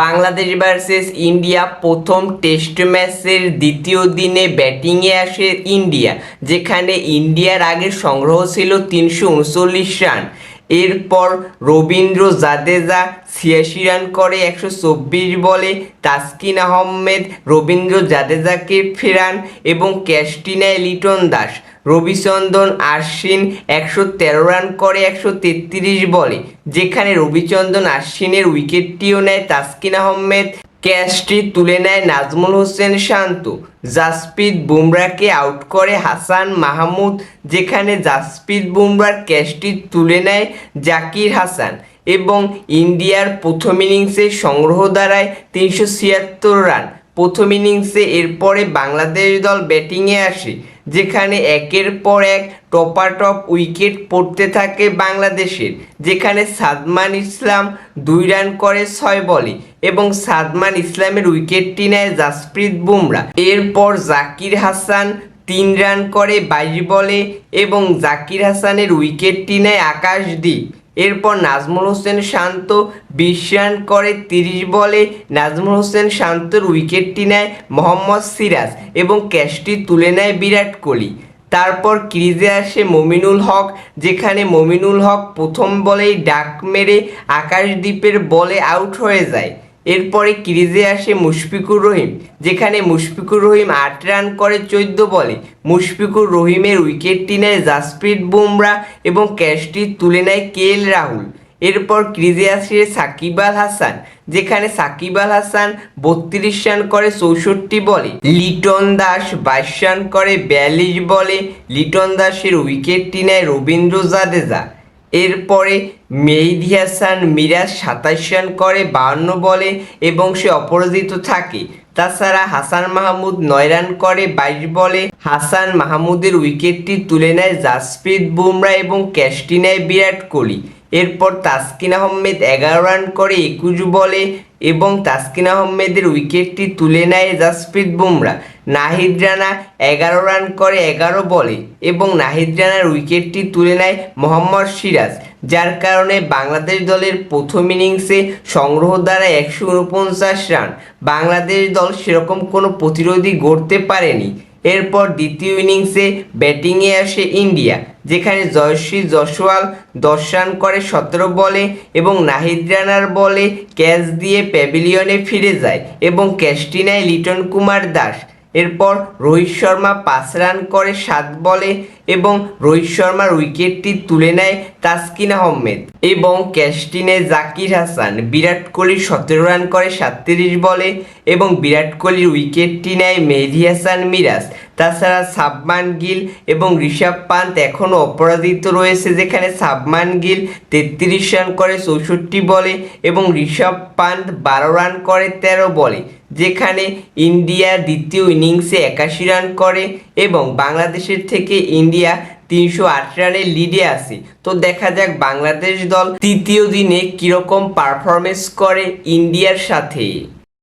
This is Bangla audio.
বাংলাদেশ ভার্সেস ইন্ডিয়া প্রথম টেস্ট ম্যাচের দ্বিতীয় দিনে ব্যাটিংয়ে আসে ইন্ডিয়া, যেখানে ইন্ডিয়ার আগের সংগ্রহ ছিল ৩৩৯ রান। এরপর রবীন্দ্র জাদেজা ৮৬ রান করে ১২৪ বলে। তাসকিন আহমেদ রবীন্দ্র জাদেজাকে ফেরান এবং ক্যাচটি নেয় লিটন দাস। রবিচন্দ্রন আশ্বিন ১১৩ রান করে ১৩৩ বলে, যেখানে রবিচন্দ্রন আশ্বিনের উইকেটটিও নেয় তাসকিন আহমেদ। ক্যাচটি তুলে নেয় নাজমুল হোসেন শান্ত। জাসপ্রীত বুমরাকে আউট করে হাসান মাহমুদ, যেখানে জাসপ্রীত বুমরার ক্যাচটি তুলে নেয় জাকির হাসান এবং ইন্ডিয়ার প্রথম ইনিংসে সংগ্রহ দাঁড়ায় ৩৭৬ রান। প্রথম ইনিংসে এরপরে বাংলাদেশ দল ব্যাটিংয়ে আসে, যেখানে একের পর এক টপাটপ উইকেট পড়তে থাকে বাংলাদেশের, যেখানে সাদমান ইসলাম ২ রান করে ৬ বলে এবং সাদমান ইসলামের উইকেটটি নেয় জাসপ্রীত বুমরা। এরপর জাকির হাসান ৩ রান করে ২২ বলে এবং জাকির হাসানের উইকেটটি নেয় আকাশদ্বীপ। এরপর নাজমুল হোসেন শান্ত ২০ রান করে ৩০ বলে। নাজমুল হোসেন শান্তর উইকেটটি নেয় মোহাম্মদ সিরাজ এবং ক্যাচটি তুলে নেয় বিরাট কোহলি। তারপর ক্রিজে আসে মমিনুল হক, যেখানে মমিনুল হক প্রথম বলেই ডাক মেরে আকাশদ্বীপের বলে আউট হয়ে যায়। এরপরে ক্রিজে আসে মুশফিকুর রহিম, যেখানে মুশফিকুর রহিম ৮ রান করে ১৪ বলে। মুশফিকুর রহিমের উইকেটটি নেয় জাসপ্রীত বুমরা এবং ক্যাচটি তুলে নেয় KL রাহুল। এরপর ক্রিজে আসে সাকিব আল হাসান, যেখানে সাকিব আল হাসান ৩২ রান করে ৬৪ বলে। লিটন দাস ২২ রান করে ৪২ বলে। লিটন দাসের উইকেটটি নেয় রবীন্দ্র জাদেজা। এরপরে মেহেদী হাসান মিরাজ ২৭ রান করে ৫২ বলে এবং সে অপরাজিত থাকে। তাছাড়া হাসান মাহমুদ ৯ রান করে ২২ বলে। হাসান মাহমুদের উইকেটটি তুলে নেয় জাসপ্রীত বুমরা এবং ক্যাচটি নেয় বিরাট কোহলি। এরপর তাসকিন আহমেদ ১১ রান করে ২১ বলে এবং তাসকিন আহমেদের উইকেটটি তুলে নেয় জাসপ্রীত বুমরা। নাহিদ রানা ১১ রান করে ১১ বলে এবং নাহিদ রানার উইকেটটি তুলে নেয় মোহাম্মদ সিরাজ, যার কারণে বাংলাদেশ দলের প্রথম ইনিংসে সংগ্রহ দ্বারা ১৪৯ রান। বাংলাদেশ দল সেরকম কোনো প্রতিরোধী গড়তে পারেনি। এরপর দ্বিতীয় ইনিংসে ব্যাটিংয়ে আসে ইন্ডিয়া, যেখানে জয়শ্রী জয়সওয়াল ১০ রান করে ১৭ বলে এবং নাহিদ রানার বলে ক্যাচ দিয়ে প্যাভিলিয়নে ফিরে যায় এবং ক্যাচটি নেয় লিটন কুমার দাস। এরপর রোহিত শর্মা ৫ রান করে ৭ বলে এবং রোহিত শর্মার উইকেটটি তুলে নেয় তাসকিন আহমেদ এবং ক্যাচটি নেয় জাকির হাসান। বিরাট কোহলি ১৭ রান করে ৩৭ বলে এবং বিরাট কোহলির উইকেটটি নেয় মেহেদী হাসান মিরাজ। তাছাড়া সাবমান গিল এবং ঋষভ পান্ত এখনও অপরাজিত রয়েছে, যেখানে সাবমান গিল ৩৩ রান করে ৬৪ বলে এবং ঋষভ পান্ত ১২ রান করে ১৩ বলে, যেখানে ইন্ডিয়া দ্বিতীয় ইনিংসে ৮১ রান করে এবং বাংলাদেশের থেকে ইন্ডিয়া ৩০৮ রানের লিডে আসে। তো দেখা যাক বাংলাদেশ দল তৃতীয় দিনে কীরকম পারফরমেন্স করে ইন্ডিয়ার সাথে।